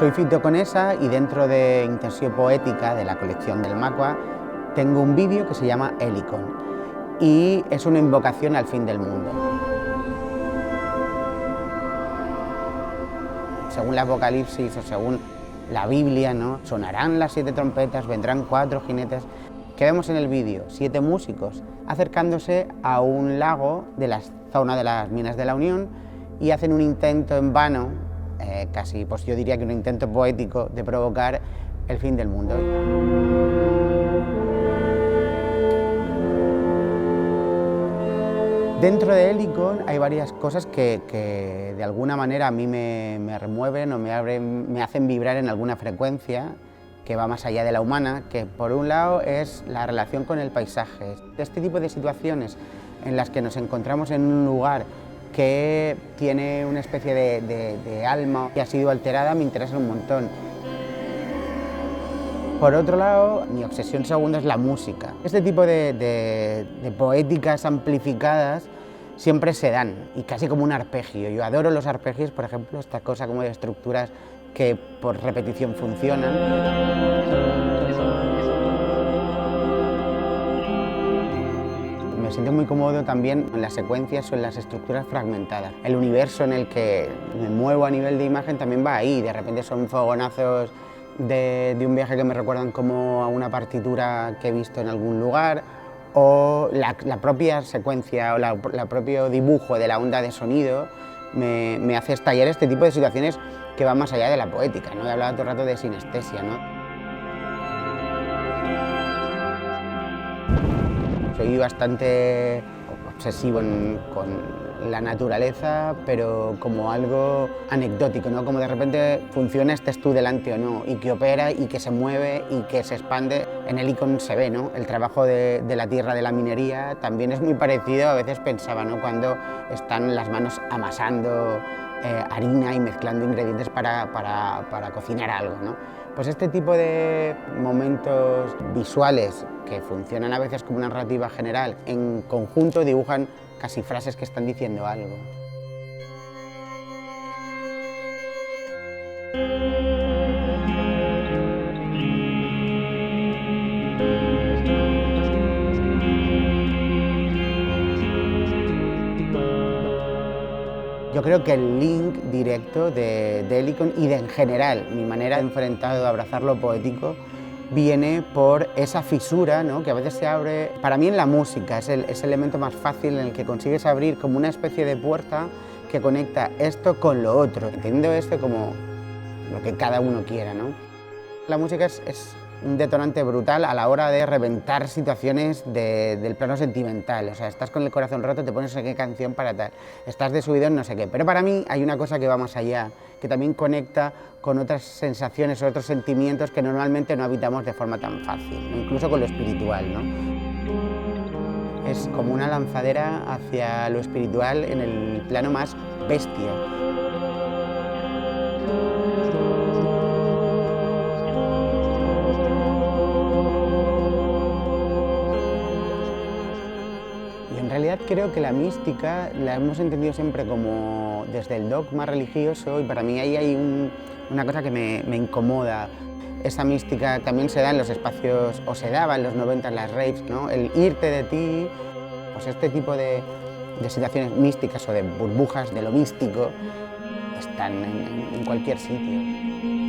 Soy Fito Conesa y dentro de Intenció Poética, de la colección del Macua, tengo un vídeo que se llama Helicon y es una invocación al fin del mundo. Según el Apocalipsis o según la Biblia, ¿no?, sonarán las 7 trompetas, vendrán 4 jinetes. ¿Qué vemos en el vídeo? 7 músicos acercándose a un lago de la zona de las Minas de la Unión y hacen un intento en vano, casi pues yo diría que un intento poético, de provocar el fin del mundo. Dentro de Helicon hay varias cosas que de alguna manera a mí me remueven o me hacen vibrar en alguna frecuencia que va más allá de la humana, que por un lado es la relación con el paisaje. Este tipo de situaciones en las que nos encontramos en un lugar que tiene una especie de alma que ha sido alterada me interesan un montón. Por otro lado, mi obsesión segunda es la música. Este tipo de poéticas amplificadas siempre se dan, y casi como un arpegio. Yo adoro los arpegios, por ejemplo, esta cosa como de estructuras que por repetición funcionan. Me siento muy cómodo también en las secuencias o en las estructuras fragmentadas. El universo en el que me muevo a nivel de imagen también va ahí, de repente son fogonazos de un viaje que me recuerdan como a una partitura que he visto en algún lugar, o la propia secuencia o el propio dibujo de la onda de sonido me hace estallar este tipo de situaciones que van más allá de la poética, ¿no? He hablado todo el rato de sinestesia, ¿no? Soy bastante obsesivo con la naturaleza, pero como algo anecdótico, ¿no? Como de repente funciona, estés tú delante o no, y que opera y que se mueve y que se expande. En Helicon se ve, ¿no?, el trabajo de la tierra, de la minería, también es muy parecido, a veces pensaba, ¿no?, cuando están las manos amasando harina y mezclando ingredientes para cocinar algo, ¿no? Pues este tipo de momentos visuales que funcionan a veces como una narrativa general, en conjunto dibujan casi frases que están diciendo algo. Yo creo que el link directo de Helicon y en general mi manera de enfrentar o de abrazar lo poético viene por esa fisura, ¿no?, que a veces se abre. Para mí en la música es el elemento más fácil en el que consigues abrir como una especie de puerta que conecta esto con lo otro, entendiendo esto como lo que cada uno quiera, ¿no? La música es un detonante brutal a la hora de reventar situaciones del plano sentimental. O sea, estás con el corazón roto, te pones no sé qué canción para tal, estás de subidón, no sé qué. Pero para mí hay una cosa que va más allá, que también conecta con otras sensaciones o otros sentimientos que normalmente no habitamos de forma tan fácil, ¿no?, incluso con lo espiritual, ¿no? Es como una lanzadera hacia lo espiritual en el plano más bestia. En realidad creo que la mística la hemos entendido siempre como desde el dogma religioso, y para mí ahí hay una cosa que me incomoda. Esa mística también se da en los espacios, o se daba en los 90 en las raves, ¿no?, el irte de ti. Pues este tipo de situaciones místicas o de burbujas de lo místico están en cualquier sitio.